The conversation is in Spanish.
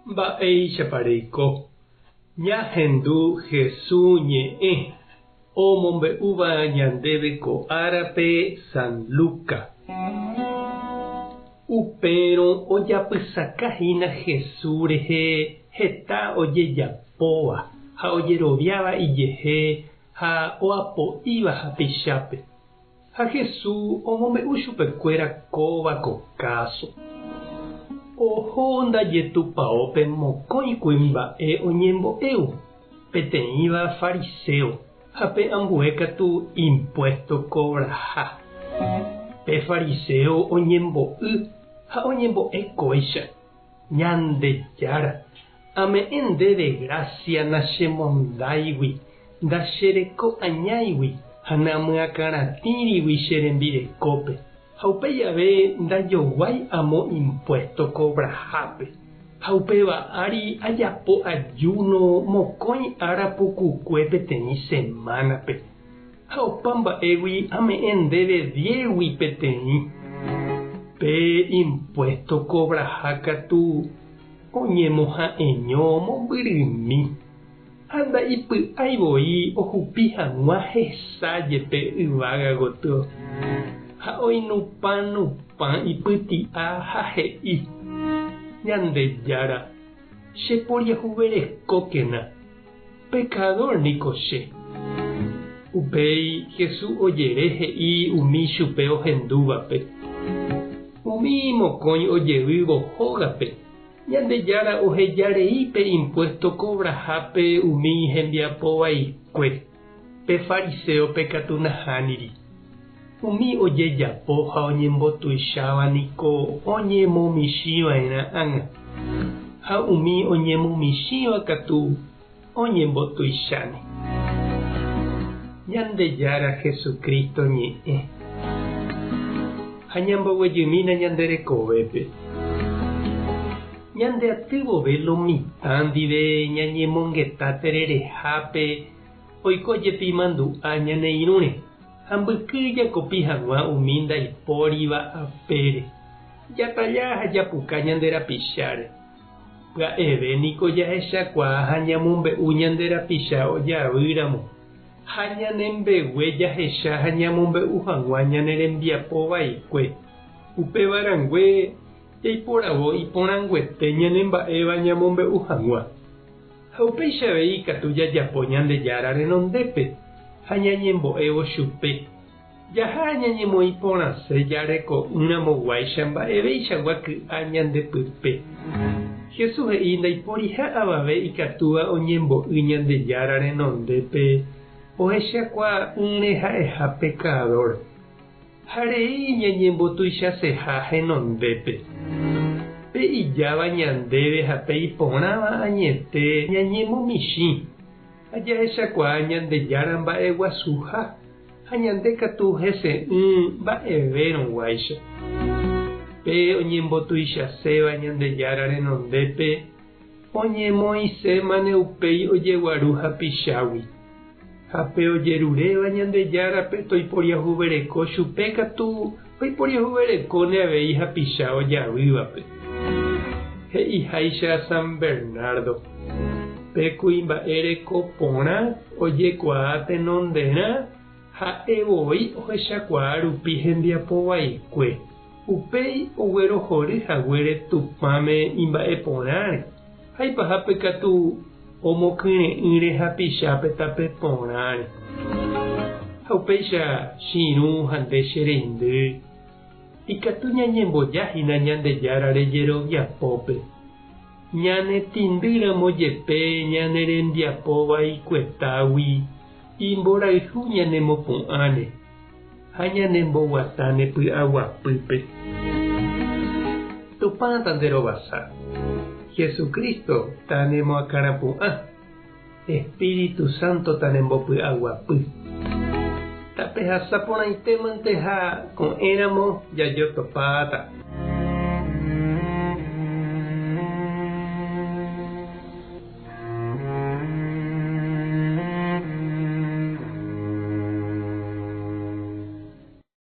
Mba'éi chapareiko ñahendu Jesús ñe'ẽ omombe'úva ñandéve ko árape San Luca. Upérõ ojapysakahína Jesús rehe heta ojejapóva ha ojeroviáva ijehe ha oapo'íva hapichápe. Ha Jesús omombe'u chupekuéra kóva ko káso. Oho ndajetupaópe mokõikuri mba'e oñembo'évo peteĩva fariseo ha pe ambue katu impuesto cobraha. Pe fariseo oñembo'y ha oñembo'ekóicha Ñandejára ame'ẽ ndéve gracia nachemondáigui ndachereko añáigui ha namyakaratĩrigui che rembirekópe. Ha upéi ave ndajoguái amo impuesto cobrahápe. Ha upéva ári ajapo ayuno mokõi ára pukukue peteĩ semánape. Ha opa mba'égui ame'ẽ ndéve diégui peteĩ. Pe impuesto cobraha katu oñemoha'eño mombyrymi. Ha nda'ipy'aivoi ohupi hag̃ua hesájepe yvága gotyo. Ha oinupã ipyti'a ha he'i: Ñandejára, cheporiahuverekókena. Pecador niko che. Upéi Jesús ojere he'i umi chupe ohendúvape. Umi mokõi ojevy vohógape. Ñandejára ohejareípe impuesto cobrahápe umi hembiapovaikue. Pe fariseo katu nahániri. Umi ojejapo ha oñembotuicháva niko oñemomichĩva'erã ág̃a. Ha umi oñemomichĩva katu oñembotuicháne. Ñandejára Jesucristo ñe'ẽ ha ñamboguejymína ñanderekovépe. Ñandeaty vove lo mitã ndive ñañemongetã tererehápe oikojepi mandu'a ñane irũre. Ha mbyky jakopi hag̃ua umi ndaipóriva apére. Jataja ha japuka ñanderapicháre. Pya'eve niko jahechakuaa ha ñamombe'u ñanderapicha ojavýramo. Ha ñanembegue jahecha ha ñamombe'u hag̃ua ñanerembiapovaikue. Upevarangue jaiporavo iporãnguete ñanemba'éva ñamombe'u hag̃ua. Ha upéichave ikatu jajapo Ñandejára renondépe. Ha ñañembo'évo chupe. Jaha ñañemoiporãse jareko'ỹramoguáicha mba'evéichagua ky'a ñandepype. Jesús he'i ndaiporihá'avave ikatúva oñembo'y Ñandejára renondépe ohechakuaa'ỹre ha'eha pecador. Ha rey ñañembotuichaseha henondépe. Pe ijáva ñandéve ha pe iporãva añete ñañemomichĩ. Ha jahechakuaa Ñandejára mba'eguasuha ha ñande katu hese'ỹ mba'everõguáicha. Pe oñembotuichaséva Ñandejára renondépe oñemoĩsémane upéi ojeguaru hapichágui. Ha pe ojeruréva Ñandejára pe toiporiahuvereko chupe katu oiporiahuverekóne avei hapicha ojavývape. He'iháicha San Bernardo. Pe kuimba'éreko porã ojekuaa tenonderã ha'evoi ohechakuaa rupi hembiapovaikue. Upéi oguerohoryhaguére tupãme imba'eporãre. Haipahápe katu omokyre'ỹre hapichápe tape porãre. Ha upéicha chiru ha nde che reindy. Ikatu ñañembojahína Ñandejára rejeroviapópe. Ñanetindýramo jepe ñanerembiapovaikuetágui imborayhu ñanemopu'ãre ha ñanemboguatáne py'aguapýpe. Tupãta nderovasa. Jesucristo tanemoakãrapu'ã. Espíritu Santo tanembopy'aguapy. Tape hasapórãitemante ha ko'ẽramo jajotopáta.